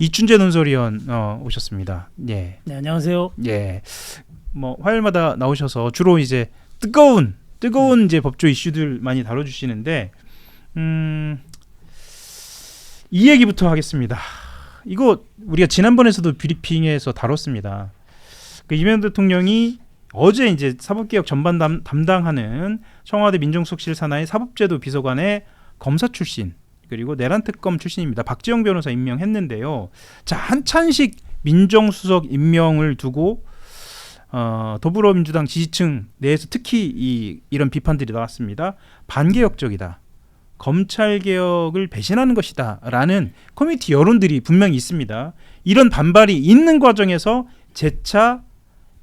이춘재 논설위원 오셨습니다. 예. 네, 안녕하세요. 예. 뭐 화요일마다 나오셔서 주로 이제 뜨거운 이제 법조 이슈들 많이 다뤄주시는데 이 얘기부터 하겠습니다. 이거 우리가 지난번에서도 브리핑에서 다뤘습니다. 그 이명박 대통령이 어제 이제 사법개혁 전반 담당하는 청와대 민정수석실 산하의 사법제도 비서관의 검사 출신 그리고 내란 특검 출신입니다. 박지영 변호사 임명했는데요. 자, 한찬식 민정수석 임명을 두고 더불어민주당 지지층 내에서 특히 이런 비판들이 나왔습니다. 반개혁적이다. 검찰개혁을 배신하는 것이다. 라는 커뮤니티 여론들이 분명히 있습니다. 이런 반발이 있는 과정에서 재차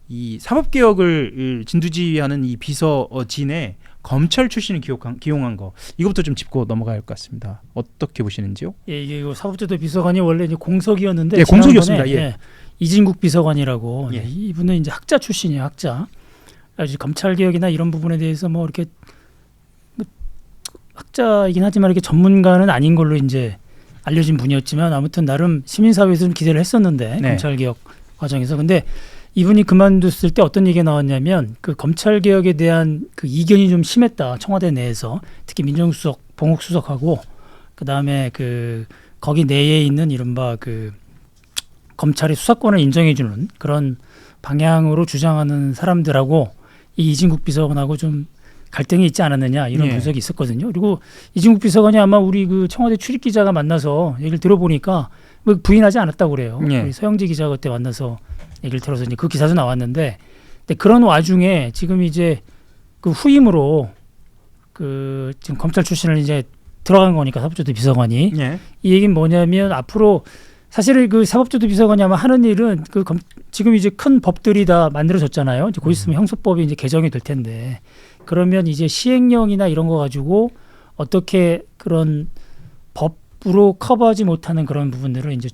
이 사법개혁을 진두지휘하는 이 비서진에 검찰 출신을 기용한 거 이것부터 좀 짚고 넘어갈 것 같습니다. 어떻게 보시는지요? 예, 이게 사법제도 비서관이 원래 이제 공석이었는데 예, 공석이었습니다. 예. 이진국 비서관이라고 예. 이분은 이제 학자 출신이에요, 학자. 아주 검찰개혁이나 이런 부분에 대해서 뭐 이렇게 학자이긴 하지만 이렇게 전문가는 아닌 걸로 이제 알려진 분이었지만 아무튼 나름 시민사회에서 좀 기대를 했었는데 네. 검찰개혁 과정에서 근데 이분이 그만뒀을 때 어떤 얘기가 나왔냐면 그 검찰개혁에 대한 그 이견이 좀 심했다 청와대 내에서 특히 민정수석, 봉옥수석하고 그 다음에 그 거기 내에 있는 이른바 그 검찰의 수사권을 인정해주는 그런 방향으로 주장하는 사람들하고 이 이진국 비서관하고 좀 갈등이 있지 않았느냐 이런 분석이 있었거든요. 그리고 이진국 비서관이 아마 우리 그 청와대 출입 기자가 만나서 얘기를 들어보니까 뭐 부인하지 않았다고 그래요. 우리 서영지 기자 그때 만나서 얘기를 들어서 이제 그 기사도 나왔는데 근데 그런 와중에 지금 이제 그 후임으로 그 지금 검찰 출신을 이제 들어간 거니까 사법제도 비서관이 이 얘기는 뭐냐면 앞으로 사실은 그 사법제도 비서관이 아마 하는 일은 지금 이제 큰 법들이 다 만들어졌잖아요. 이제 곧 있으면 형사법이 이제 개정이 될 텐데 그러면 이제 시행령이나 이런 거 가지고 어떻게 그런 법으로 커버하지 못하는 그런 부분들을 이제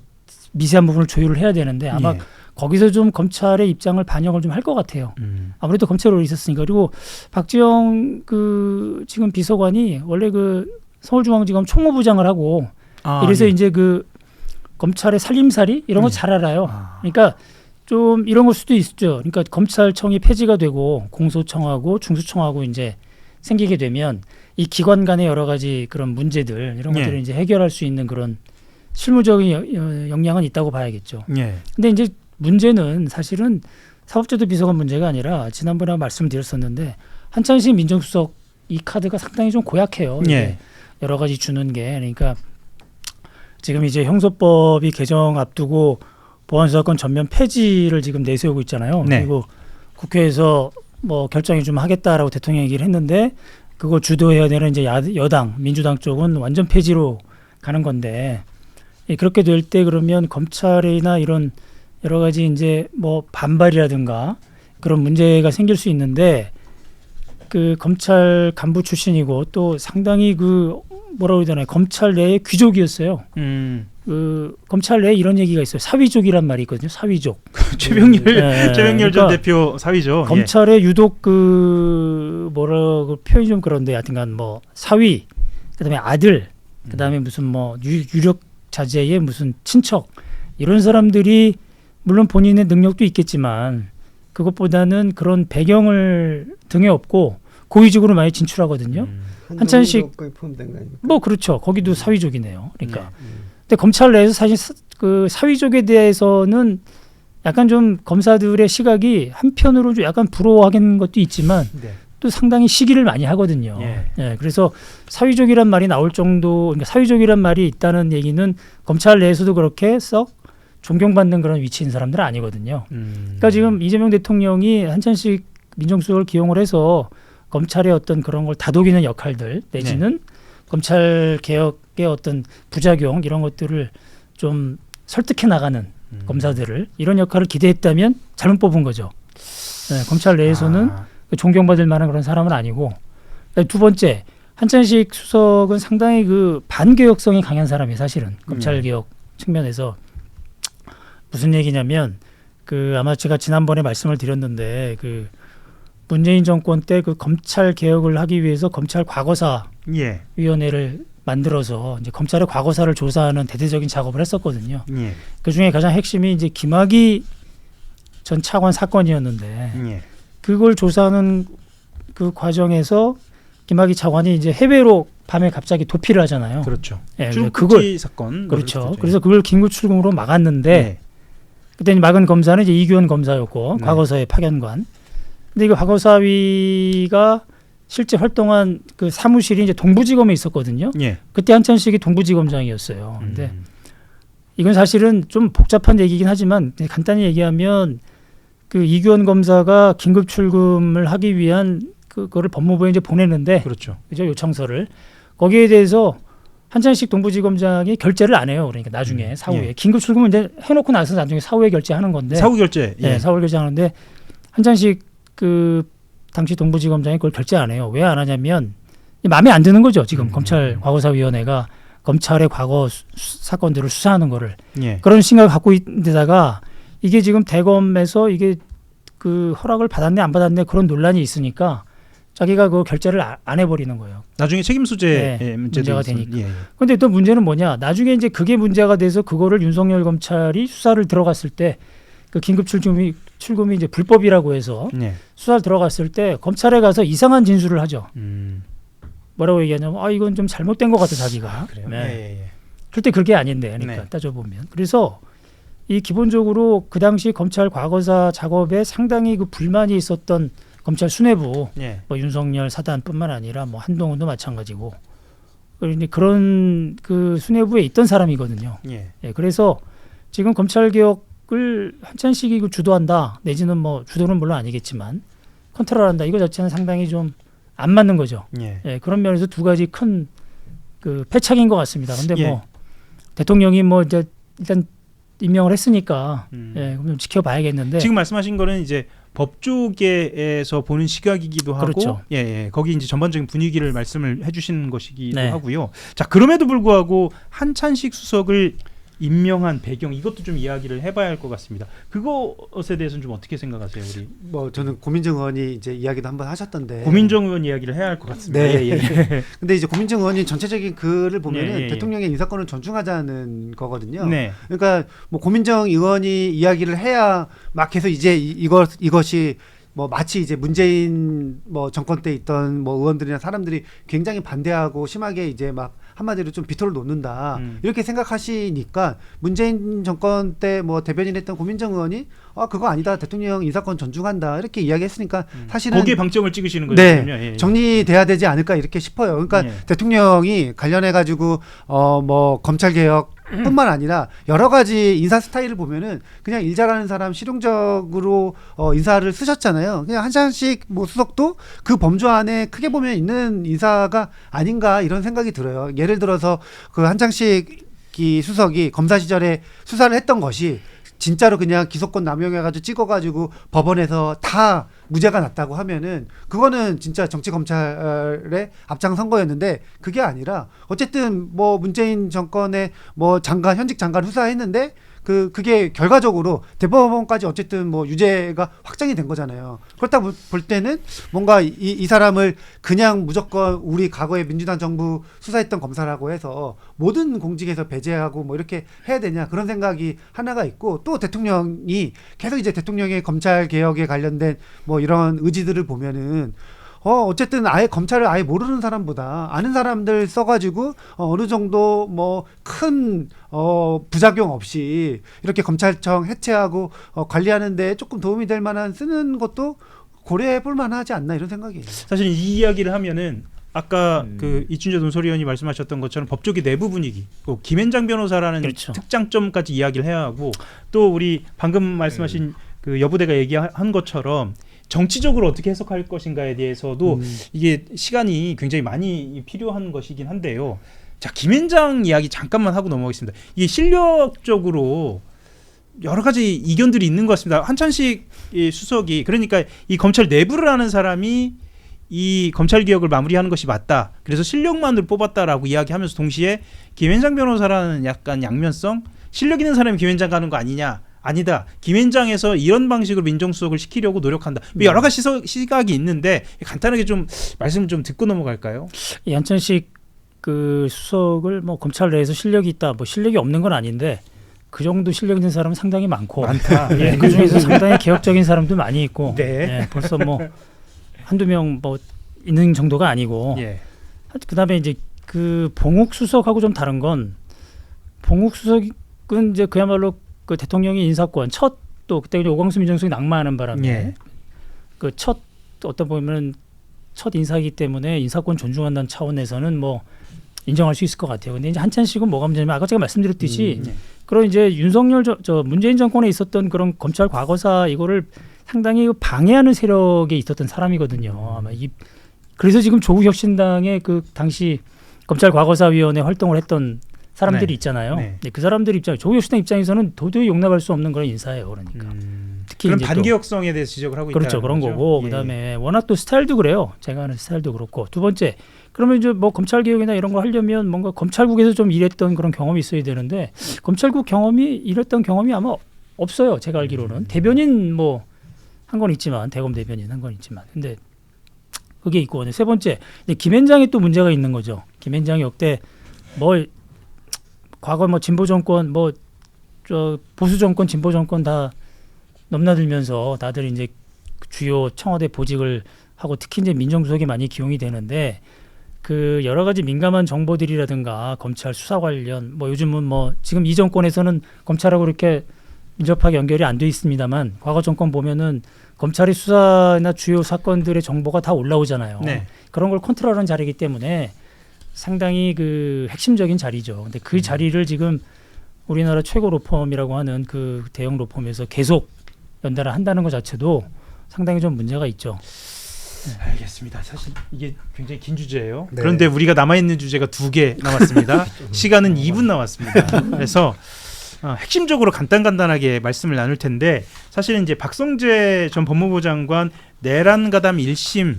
미세한 부분을 조율을 해야 되는데 아마 거기서 좀 검찰의 입장을 반영을 좀 할 것 같아요. 아무래도 검찰로 있었으니까. 그리고 박지영 그 지금 비서관이 원래 그 서울중앙지검 총무부장을 하고 이래서 이제 그 검찰의 살림살이 이런 거 잘 알아요. 그러니까 좀 이런 걸 수도 있죠. 그러니까 검찰청이 폐지가 되고 공소청하고 중수청하고 이제 생기게 되면 이 기관 간의 여러 가지 그런 문제들 이런 것들을 이제 해결할 수 있는 그런 실무적인 역량은 있다고 봐야겠죠. 근데 이제 문제는 사실은 사법제도 비서관 문제가 아니라 지난번에 말씀드렸었는데 한찬식 민정수석 이 카드가 상당히 좀 고약해요. 여러 가지 주는 게 그러니까 지금 이제 형소법이 개정 앞두고 보안수사권 전면 폐지를 지금 내세우고 있잖아요. 그리고 국회에서 뭐 결정이 좀 하겠다라고 대통령이 얘기를 했는데 그거 주도해야 되는 이제 여당 민주당 쪽은 완전 폐지로 가는 건데 그렇게 될 때 그러면 검찰이나 이런 여러 가지 이제 뭐 반발이라든가 그런 문제가 생길 수 있는데 그 검찰 간부 출신이고 또 상당히 그 뭐라고 해야 되나요? 검찰 내의 귀족이었어요. 그 검찰 내에 이런 얘기가 있어요. 사위족이란 말이 있거든요. 사위족. 최병렬 전 대표 사위죠. 검찰에 유독 그 뭐라고 표현이 좀 그런데 하여튼간 뭐 사위, 그다음에 아들, 그다음에 무슨 뭐 유력 자제의 무슨 친척 이런 사람들이 물론 본인의 능력도 있겠지만 그것보다는 그런 배경을 등에 업고 고위직으로 많이 진출하거든요. 한찬식 뭐 그렇죠. 거기도 사위족이네요. 그러니까. 근데 검찰 내에서 사실 그 사위족에 대해서는 약간 좀 검사들의 시각이 한편으로 좀 약간 부러워하는 것도 있지만 또 상당히 시기를 많이 하거든요. 그래서 사위족이란 말이 나올 정도, 그러니까 사위족이란 말이 있다는 얘기는 검찰 내에서도 그렇게 썩 존경받는 그런 위치인 사람들은 아니거든요. 그러니까 지금 이재명 대통령이 한찬식 민정수석을 기용을 해서 검찰의 어떤 그런 걸 다독이는 역할들 내지는 검찰 개혁의 어떤 부작용 이런 것들을 좀 설득해 나가는 검사들을 이런 역할을 기대했다면 잘못 뽑은 거죠. 검찰 내에서는 존경받을 만한 그런 사람은 아니고 두 번째 한찬식 수석은 상당히 그 반개혁성이 강한 사람이에요. 사실은 검찰개혁 측면에서 무슨 얘기냐면 그 아마 제가 지난번에 말씀을 드렸는데 그 문재인 정권 때 그 검찰 개혁을 하기 위해서 검찰 과거사 위원회를 만들어서 이제 검찰의 과거사를 조사하는 대대적인 작업을 했었거든요. 예. 그 중에 가장 핵심이 이제 김학의 전 차관 사건이었는데 예. 그걸 조사하는 그 과정에서 김학의 차관이 이제 해외로 밤에 갑자기 도피를 하잖아요. 그렇죠. 예, 출국지 사건. 그렇죠. 그래서 그걸 긴급 출금으로 막았는데 예. 그때 막은 검사는 이제 이규원 검사였고 네. 과거사의 파견관. 근데 이거 과거사위가 실제 활동한 그 사무실이 이제 동부지검에 있었거든요. 예. 그때 한찬식이 동부지검장이었어요. 근데 음. 이건 사실은 좀 복잡한 얘기긴 하지만 간단히 얘기하면 그 이규원 검사가 긴급 출금을 하기 위한 그거를 법무부에 이제 보내는데 그렇죠. 그죠 요청서를 거기에 대해서 한찬식 동부지검장이 결재를 안 해요. 그러니까 나중에 사후에 예. 긴급 출금을 이제 해놓고 나서 나중에 사후에 결재하는 건데 사후 결재. 예, 사후 결재하는데 한찬식 그 당시 동부지검장이 그걸 결재 안 해요. 왜 안 하냐면 마음에 안 드는 거죠. 지금 검찰 과거사위원회가 검찰의 과거 사건들을 수사하는 거를 예. 그런 생각을 갖고 있는 데다가 이게 지금 대검에서 이게 그 허락을 받았네 안 받았네 그런 논란이 있으니까 자기가 그 결재를 안 해버리는 거예요. 나중에 책임 소재 네, 문제도 문제가 있었- 되니까. 예. 예. 그런데 또 문제는 뭐냐? 나중에 이제 그게 문제가 돼서 그거를 윤석열 검찰이 수사를 들어갔을 때 그 긴급 출금이 이제 불법이라고 해서 예. 수사를 들어갔을 때 검찰에 가서 이상한 진술을 하죠. 음. 뭐라고 얘기하냐면 이건 좀 잘못된 것 같아 자기가. 그래요. 네. 예, 예, 예. 그때 그게 아닌데 그러니까 네. 따져보면 그래서 이 기본적으로 그 당시 검찰 과거사 작업에 상당히 그 불만이 있었던 검찰 수뇌부 예. 뭐 윤석열 사단뿐만 아니라 뭐 한동훈도 마찬가지고 그런데 그런 그 수뇌부에 있던 사람이거든요. 예. 예, 그래서 지금 검찰 개혁을 한찬식이 그 주도한다 내지는 뭐 주도는 물론 아니겠지만 컨트롤한다 이거 자체는 상당히 좀 안 맞는 거죠. 예. 예, 그런 면에서 두 가지 큰 그 패착인 것 같습니다. 근데 예. 뭐 대통령이 뭐 이제 일단 임명을 했으니까 음. 예, 그럼 좀 지켜봐야겠는데 지금 말씀하신 거는 이제 법조계에서 보는 시각이기도 하고 그렇죠. 예, 예. 거기 이제 전반적인 분위기를 말씀을 해 주시는 것이기도 네. 하고요. 자, 그럼에도 불구하고 한찬식 수석을 임명한 배경 이것도 좀 이야기를 해봐야 할 것 같습니다. 그것에 대해서는 좀 어떻게 생각하세요, 우리 뭐 저는 고민정 의원이 이제 이야기도 한번 하셨던데. 고민정 의원 이야기를 해야 할 것 같습니다. 네. 예, 예. 근데 이제 고민정 의원이 전체적인 글을 보면은 예, 예, 예. 대통령의 인사권을 존중하자는 거거든요. 네. 그러니까 뭐 고민정 의원이 이야기를 해야 막 해서 이제 이것이 뭐 마치 이제 문재인 뭐 정권 때 있던 뭐 의원들이나 사람들이 굉장히 반대하고 심하게 이제 막 한마디로 좀 비토를 놓는다 이렇게 생각하시니까 문재인 정권 때 뭐 대변인했던 고민정 의원이 그거 아니다 대통령 인사권 존중한다 이렇게 이야기했으니까 사실은 거기에 방점을 찍으시는 거죠. 네, 그러면? 예, 예. 정리돼야 되지 않을까 이렇게 싶어요. 그러니까 예. 대통령이 관련해 가지고 뭐 검찰 개혁뿐만 아니라 여러 가지 인사 스타일을 보면은 그냥 일 잘하는 사람 실용적으로 인사를 쓰셨잖아요. 그냥 한찬식 뭐 수석도 그 범주 안에 크게 보면 있는 인사가 아닌가 이런 생각이 들어요. 예를 들어서 그 한창식 수석이 검사 시절에 수사를 했던 것이 진짜로 그냥 기소권 남용해가지고 찍어가지고 법원에서 다 무죄가 났다고 하면은 그거는 진짜 정치 검찰의 앞장선 거였는데 그게 아니라 어쨌든 뭐 문재인 정권의 뭐 현직 장관 수사했는데 그게 결과적으로 대법원까지 어쨌든 뭐 유죄가 확정이 된 거잖아요. 그렇다 볼 때는 뭔가 이 사람을 그냥 무조건 우리 과거에 민주당 정부 수사했던 검사라고 해서 모든 공직에서 배제하고 뭐 이렇게 해야 되냐 그런 생각이 하나가 있고 또 대통령이 계속 이제 대통령의 검찰 개혁에 관련된 뭐 이런 의지들을 보면은 어쨌든 아예 검찰을 아예 모르는 사람보다 아는 사람들 써가지고 어느 정도 뭐 큰 부작용 없이 이렇게 검찰청 해체하고 관리하는데 조금 도움이 될 만한 쓰는 것도 고려해 볼 만하지 않나 이런 생각이에요. 사실 이 이야기를 하면은 아까 그 이춘재 논설위원이 말씀하셨던 것처럼 법조계 내부 분위기, 또 김앤장 변호사라는 그렇죠. 특장점까지 이야기를 해야 하고 또 우리 방금 말씀하신 그 여부대가 얘기한 것처럼 정치적으로 어떻게 해석할 것인가에 대해서도 이게 시간이 굉장히 많이 필요한 것이긴 한데요. 자, 김앤장 이야기 잠깐만 하고 넘어가겠습니다. 이게 실력적으로 여러 가지 이견들이 있는 것 같습니다. 한찬식 수석이 그러니까 이 검찰 내부를 아는 사람이 이 검찰 개혁을 마무리하는 것이 맞다. 그래서 실력만으로 뽑았다라고 이야기하면서 동시에 김앤장 변호사라는 약간 양면성 실력 있는 사람이 김앤장 가는 거 아니냐. 아니다. 김앤장에서 이런 방식으로 민정수석을 시키려고 노력한다. 여러 가지 시각이 있는데 간단하게 좀 말씀 좀 듣고 넘어갈까요? 이 한찬식 그 수석을 뭐 검찰 내에서 실력이 있다, 뭐 실력이 없는 건 아닌데 그 정도 실력 있는 사람은 상당히 많고, 많다. 예, 그 중에서 상당히 개혁적인 사람도 많이 있고, 네. 예, 벌써 뭐 한두 명 뭐 있는 정도가 아니고, 예. 그다음에 이제 그 봉욱 수석하고 좀 다른 건 봉욱 수석은 이제 그야말로 그 대통령의 인사권 첫 또 그때 이제 오광수 민정수석이 낙마하는 바람에 예. 그 첫 어떤 보면 첫 인사이기 때문에 인사권 존중한다는 차원에서는 뭐 인정할 수 있을 것 같아요. 근데 이제 한찬식은 뭐가 문제냐면 아까 제가 말씀드렸듯이 예. 그런 이제 윤석열 저 문재인 정권에 있었던 그런 검찰 과거사 이거를 상당히 방해하는 세력에 있었던 사람이거든요. 아마 그래서 지금 조국 혁신당의 그 당시 검찰 과거사위원회 활동을 했던 사람들이 네. 있잖아요. 네. 네, 그 사람들 입장, 조국 혁신당 입장에서는 도저히 용납할 수 없는 그런 인사예요. 그러니까 특히 그런 이제 또 반개혁성에 대해서 지적을 하고 있다. 그렇죠. 그런 거고 그다음에 워낙 또 스타일도 그래요. 제가 아는 스타일도 그렇고 두 번째 그러면 이제 뭐 검찰 개혁이나 이런 거 하려면 뭔가 검찰국에서 좀 일했던 그런 경험이 있어야 되는데 검찰국 경험이 일했던 경험이 아마 없어요. 제가 알기로는 대변인 뭐 한 건 있지만 대검 대변인 한 건 있지만 근데 그게 있고 세 번째 김앤장에 또 문제가 있는 거죠. 김앤장이 역대 뭐 과거 뭐 진보 정권 뭐 저 보수 정권 진보 정권 다 넘나들면서 다들 이제 주요 청와대 보직을 하고 특히 이제 민정수석이 많이 기용이 되는데 그 여러 가지 민감한 정보들이라든가 검찰 수사 관련 뭐 요즘은 뭐 지금 이 정권에서는 검찰하고 이렇게 민접하게 연결이 안 돼 있습니다만 과거 정권 보면은 검찰의 수사나 주요 사건들의 정보가 다 올라오잖아요. 네. 그런 걸 컨트롤하는 자리이기 때문에 상당히 그 핵심적인 자리죠. 근데 그 자리를 지금 우리나라 최고 로펌이라고 하는 그 대형 로펌에서 계속 연달아 한다는 것 자체도 상당히 좀 문제가 있죠. 알겠습니다. 사실 이게 굉장히 긴 주제예요. 네. 그런데 우리가 남아있는 주제가 2개 남았습니다. 시간은 2분 남았습니다. 그래서 핵심적으로 간단하게 말씀을 나눌 텐데 사실은 이제 박성재 전 법무부 장관 내란 가담 1심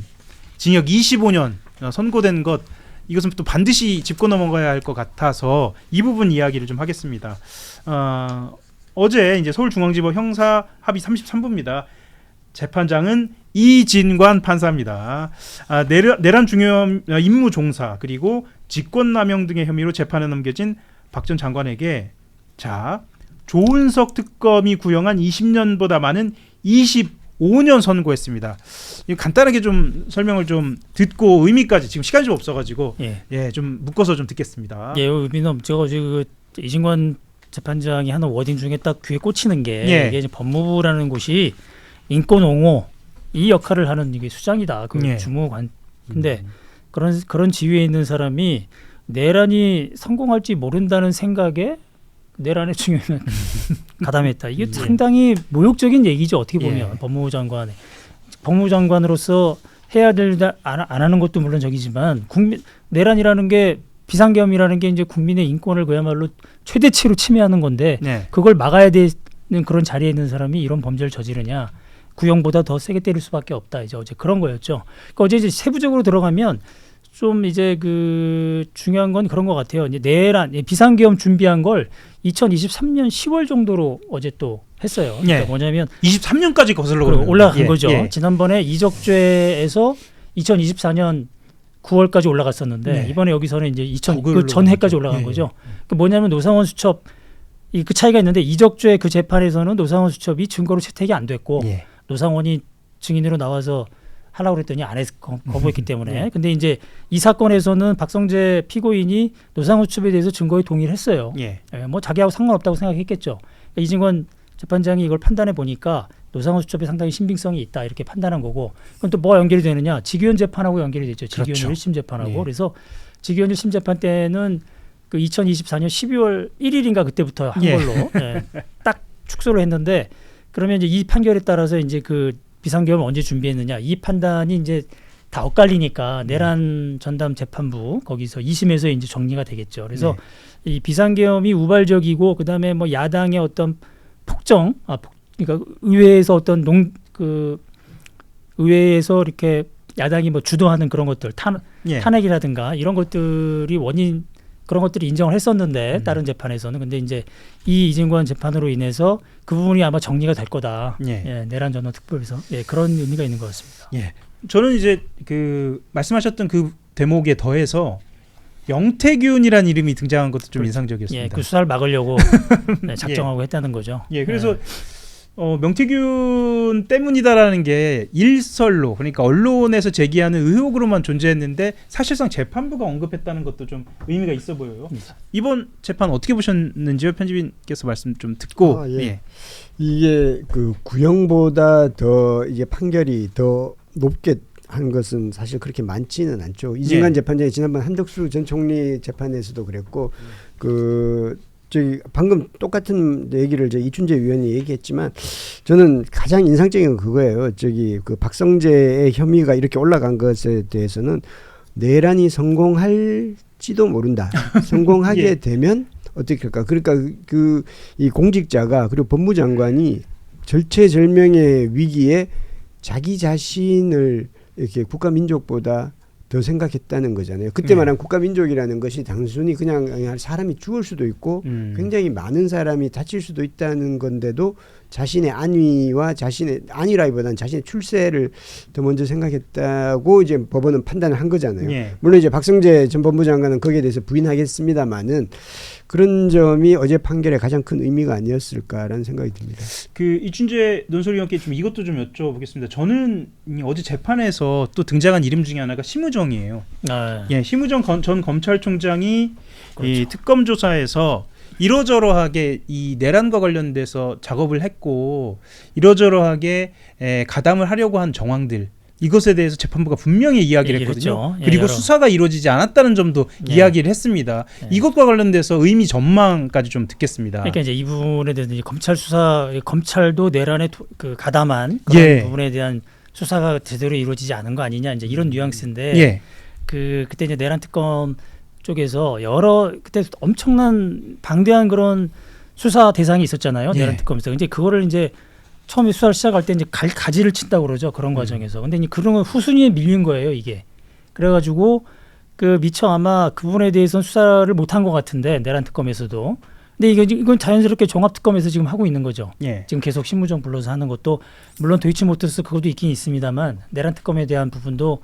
징역 25년 선고된 것 이것은 또 반드시 짚고 넘어가야 할 것 같아서 이 부분 이야기를 좀 하겠습니다. 어제 이제 서울중앙지법 형사 합의 33부입니다. 재판장은 이진관 판사입니다. 내란 중요 임무 종사 그리고 직권남용 등의 혐의로 재판에 넘겨진 박 전 장관에게 자 조은석 특검이 구형한 20년보다 많은 25년 선고했습니다. 이거 간단하게 좀 설명을 좀 듣고 의미까지 지금 시간이 좀 없어가지고 좀 묶어서 좀 듣겠습니다. 예, 의미는 없죠. 지금 이진관 재판장이 하는 워딩 중에 딱 귀에 꽂히는 게 이게 이제 법무부라는 곳이 인권 옹호 이 역할을 하는 이게 수장이다. 그 주무관. 근데 그런 지위에 있는 사람이 내란이 성공할지 모른다는 생각에 내란의 중요한 가담했다. 이게 상당히 모욕적인 얘기죠. 어떻게 보면 법무부 장관으로서 해야 될 안 하는 것도 물론 적이지만 내란이라는 게 비상계엄이라는 게 이제 국민의 인권을 그야말로 최대치로 침해하는 건데 그걸 막아야 되는 그런 자리에 있는 사람이 이런 범죄를 저지르냐 구형보다 더 세게 때릴 수밖에 없다. 이제 어제 그런 거였죠. 그러니까 어제 이제 세부적으로 들어가면 좀 이제 그 중요한 건 그런 것 같아요. 이제 내란 비상계엄 준비한 걸 2023년 10월 정도로 어제 또 했어요. 그러니까 뭐냐면 23년까지 거슬러 올라간 거죠. 지난번에 이적죄에서 2024년 9월까지 올라갔었는데 이번에 여기서는 이제 그 전해까지 올라간 거죠. 그 뭐냐면 노상원 수첩 그 차이가 있는데 이적죄 그 재판에서는 노상원 수첩이 증거로 채택이 안 됐고 노상원이 증인으로 나와서 하려고 그랬더니 안 했, 거부했기 때문에. 근데 이제 이 사건에서는 박성재 피고인이 노상원 수첩에 대해서 증거에 동의를 했어요. 뭐 자기하고 상관없다고 생각했겠죠. 그러니까 이진관 재판장이 이걸 판단해 보니까 노상원 수첩에 상당히 신빙성이 있다 이렇게 판단한 거고. 그럼 또 뭐가 연결이 되느냐? 직위원 재판하고 연결이 되죠. 직위원 1심 재판하고. 그래서 직위원 1심 재판 때는 그 2024년 12월 1일인가 그때부터 한 걸로 딱 축소를 했는데 그러면 이제 이 판결에 따라서 이제 그 비상계엄을 언제 준비했느냐 이 판단이 이제 다 엇갈리니까 내란 전담 재판부 거기서 2심에서 이제 정리가 되겠죠. 그래서 이 비상계엄이 우발적이고 그다음에 뭐 야당의 어떤 폭정, 그러니까 의회에서 어떤 의회에서 이렇게 야당이 뭐 주도하는 그런 것들 탄핵이라든가 이런 것들이 원인 그런 것들이 인정을 했었는데 다른 재판에서는 근데 이제 이 이진관 재판으로 인해서 그 부분이 아마 정리가 될 거다. 내란 전원 특별에서 그런 의미가 있는 것 같습니다. 저는 이제 그 말씀하셨던 그 대목에 더해서 명태균이라는 이름이 등장한 것도 좀 인상적이었습니다. 예, 그 수사를 막으려고 네, 작정하고 했다는 거죠. 예, 그래서 명태균 때문이다라는 게 일설로, 그러니까 언론에서 제기하는 의혹으로만 존재했는데 사실상 재판부가 언급했다는 것도 좀 의미가 있어 보여요. 이번 재판 어떻게 보셨는지요? 편집인께서 말씀 좀 듣고. 예. 이게 그 구형보다 더 이제 판결이 더 높게 한 것은 사실 그렇게 많지는 않죠. 이진관 재판장이 지난번 한덕수 전 총리 재판에서도 그랬고 저기 방금 똑같은 얘기를 이춘재 위원이 얘기했지만 저는 가장 인상적인 건 그거예요. 저기 그 박성재의 혐의가 이렇게 올라간 것에 대해서는 내란이 성공할지도 모른다. 성공하게 되면 어떻게 할까? 그러니까 이 공직자가 그리고 법무장관이 절체절명의 위기에 자기 자신을 이렇게 국가 민족보다 더 생각했다는 거잖아요. 그때 말한 국가 민족이라는 것이 단순히 그냥 사람이 죽을 수도 있고 굉장히 많은 사람이 다칠 수도 있다는 건데도 자신의 안위와 안위라기보다는 자신의 출세를 더 먼저 생각했다고 이제 법원은 판단을 한 거잖아요. 물론 이제 박성재 전 법무장관은 거기에 대해서 부인하겠습니다만은 그런 점이 어제 판결의 가장 큰 의미가 아니었을까라는 생각이 듭니다. 그 이춘재 논설위원께 좀 이것도 좀 여쭤보겠습니다. 저는 어제 재판에서 또 등장한 이름 중에 하나가 심우정이에요. 심우정 전 검찰총장이 그렇죠. 이 특검 조사에서 이러저러하게 이 내란과 관련돼서 작업을 했고 이러저러하게 가담을 하려고 한 정황들, 이것에 대해서 재판부가 분명히 이야기를 했거든요. 그리고 수사가 이루어지지 않았다는 점도 이야기를 했습니다. 이것과 관련돼서 의미 전망까지 좀 듣겠습니다. 그러니까 이제 이 부분에 대해서 검찰 수사, 검찰도 내란에 그 가담한 그런 부분에 대한 수사가 제대로 이루어지지 않은 거 아니냐, 이제 이런 뉘앙스인데 그때 이제 내란 특검 쪽에서 그때 엄청난 방대한 그런 수사 대상이 있었잖아요. 내란 특검에서. 이제 그거를 이제 처음에 수사를 시작할 때 이제 가지를 친다고 그러죠. 그런 과정에서. 근데 이제 그런 건 후순위에 밀린 거예요, 이게. 그래가지고 미처 아마 그 부분에 대해서는 수사를 못한 것 같은데, 내란 특검에서도. 근데 이건 자연스럽게 종합특검에서 지금 하고 있는 거죠. 지금 계속 심우정 불러서 하는 것도, 물론 도이치모터스 그것도 있긴 있습니다만, 내란 특검에 대한 부분도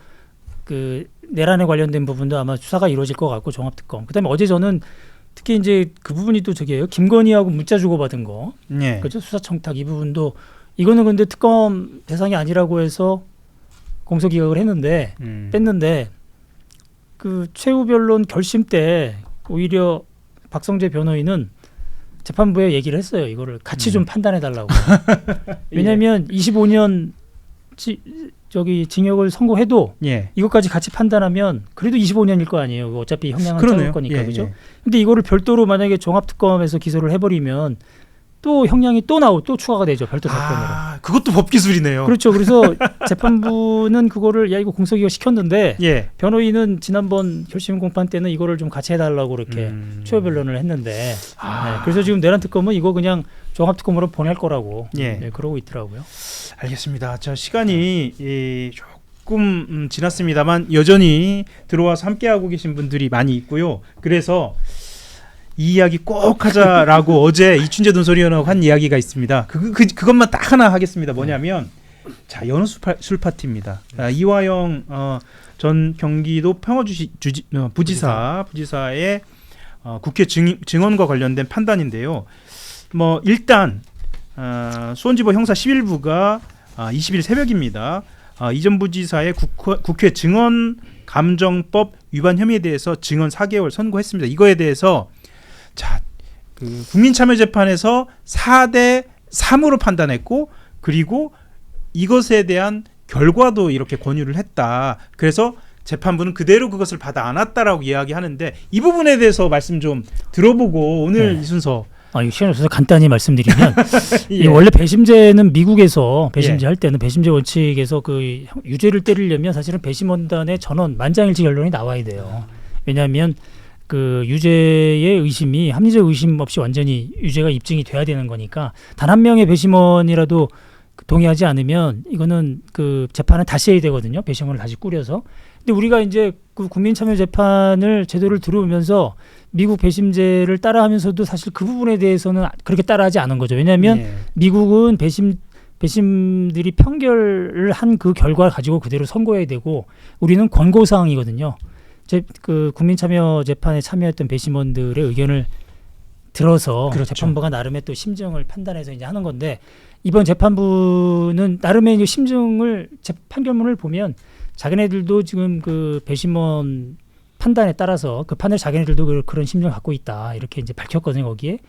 내란에 관련된 부분도 아마 수사가 이루어질 것 같고, 종합특검. 그다음에 어제 저는 특히 이제 그 부분이 또 저기예요. 김건희하고 문자 주고받은 거, 그렇죠? 수사청탁 이 부분도, 이거는 근데 특검 대상이 아니라고 해서 공소기각을 했는데 뺐는데, 그 최후 변론 결심 때 오히려 박성재 변호인은 재판부에 얘기를 했어요. 이거를 같이 좀 판단해 달라고. 왜냐하면 25년 징역을 선고해도 이것까지 같이 판단하면 그래도 25년일 거 아니에요. 어차피 형량은 적을 거니까. 그죠? 근데 이거를 별도로 만약에 종합특검에서 기소를 해버리면 또 형량이 또 추가가 되죠. 별도 사건으로. 그것도 법기술이네요. 그렇죠. 그래서 재판부는 그거를 이거 공소기각 시켰는데 변호인은 지난번 결심 공판 때는 이거를 좀 같이 해달라고 이렇게 최후 변론을 했는데 그래서 지금 내란 특검은 이거 그냥 종합특검으로 보낼 거라고 그러고 있더라고요. 알겠습니다. 자, 시간이 조금 지났습니다만 여전히 들어와서 함께하고 계신 분들이 많이 있고요. 그래서 이 이야기 꼭 하자라고 어제 이춘재 논설위원하고 한 이야기가 있습니다. 그것만 딱 하나 하겠습니다. 뭐냐면, 자, 연어 술 파티입니다. 이화영 전 경기도 부지사의 국회 증언과 관련된 판단인데요. 일단 수원지법 형사 11부가 20일 새벽입니다. 이 전 부지사의 국회 증언 감정법 위반 혐의에 대해서 증언 4개월 선고했습니다. 이거에 대해서 국민참여재판에서 4대 3으로 판단했고, 그리고 이것에 대한 결과도 이렇게 권유를 했다. 그래서 재판부는 그대로 그것을 받아 안았다라고 이야기하는데, 이 부분에 대해서 말씀 좀 들어보고 오늘 이 순서. 이 시간이 없어서 간단히 말씀드리면 원래 배심제는 미국에서 배심제 할 때는 배심제 원칙에서 그 유죄를 때리려면 사실은 배심원단의 전원 만장일치 결론이 나와야 돼요. 왜냐하면 그 유죄의 의심이 합리적 의심 없이 완전히 유죄가 입증이 돼야 되는 거니까, 단 한 명의 배심원이라도 동의하지 않으면 이거는 그 재판을 다시 해야 되거든요. 배심원을 다시 꾸려서. 근데 우리가 이제 그 국민참여재판을 제도를 들어오면서 미국 배심제를 따라하면서도 사실 그 부분에 대해서는 그렇게 따라하지 않은 거죠. 왜냐하면 미국은 배심들이 판결을 한 그 결과를 가지고 그대로 선고해야 되고, 우리는 권고사항이거든요. 그 국민참여 재판에 참여했던 배심원들의 의견을 들어서 그렇죠. 재판부가 나름의 또 심증을 판단해서 이제 하는 건데 이번 재판부는 나름의 이제 심증을 판결문을 보면 자기네들도 지금 그 배심원 판단에 따라서 그 판을 자기네들도 그런 심정을 갖고 있다 이렇게 이제 밝혔거든요 거기에.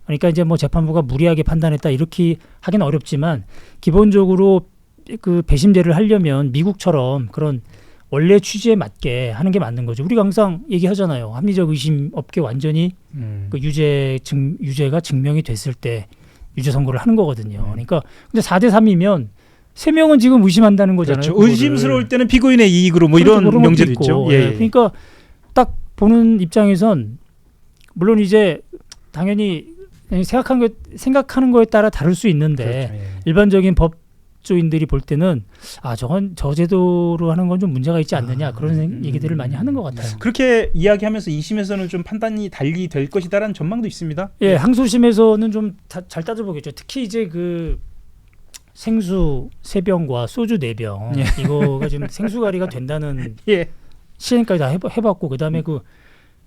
그러니까 이제 뭐 재판부가 무리하게 판단했다 이렇게 하기는 어렵지만 기본적으로 그 배심제를 하려면 미국처럼 그런 원래 취지에 맞게 하는 게 맞는 거죠. 우리가 항상 얘기하잖아요. 합리적 의심 없게 완전히 그 유죄가 증명이 됐을 때 유죄 선고를 하는 거거든요. 그러니까 근데 4대 3이면 3명은 지금 의심한다는 거잖아요. 그렇죠. 그거를. 의심스러울 때는 피고인의 이익으로 뭐 그렇죠. 이런 그런 것도 명제도 있고. 있죠. 예. 그러니까 딱 보는 입장에선 물론 이제 당연히 생각하는 거에 따라 다를 수 있는데 그렇죠. 예. 일반적인 법조인들이 볼 때는 저건 저 제도로 하는 건 좀 문제가 있지 않느냐 그런 얘기들을 많이 하는 것 같아요. 그렇게 이야기하면서 2심에서는 좀 판단이 달리 될 것이다라는 전망도 있습니다. 예, 항소심에서는 좀 잘 따져보겠죠. 특히 이제 그 생수 3병과 소주 4병 예. 이거가 지금 생수가리가 된다는 예. 시행까지 다 해봤고 그다음에 그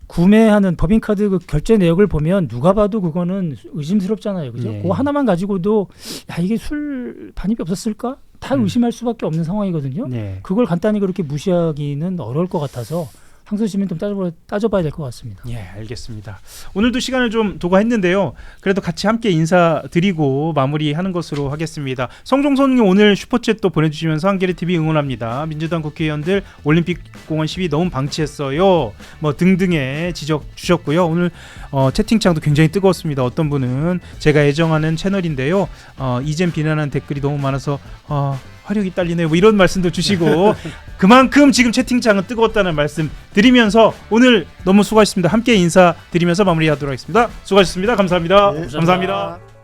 구매하는 법인카드 그 결제 내역을 보면 누가 봐도 그거는 의심스럽잖아요, 그죠? 예. 그거 하나만 가지고도 야 이게 술 반입이 없었을까? 다 의심할 수밖에 없는 상황이거든요. 네. 그걸 간단히 그렇게 무시하기는 어려울 것 같아서 항소심은 좀 따져봐야 될 것 같습니다. 예, 알겠습니다. 오늘도 시간을 좀 두고 했는데요. 그래도 같이 함께 인사드리고 마무리하는 것으로 하겠습니다. 성종선님 오늘 슈퍼챗 또 보내주시면서 한겨레 TV 응원합니다. 민주당 국회의원들 올림픽공원 시위 너무 방치했어요. 뭐 등등의 지적 주셨고요. 오늘 채팅창도 굉장히 뜨거웠습니다. 어떤 분은 제가 애정하는 채널인데요. 이젠 비난한 댓글이 너무 많아서 화력이 딸리네요. 뭐 이런 말씀도 주시고 그만큼 지금 채팅창은 뜨거웠다는 말씀 드리면서 오늘 너무 수고하셨습니다. 함께 인사드리면서 마무리하도록 하겠습니다. 수고하셨습니다. 감사합니다. 네, 감사합니다.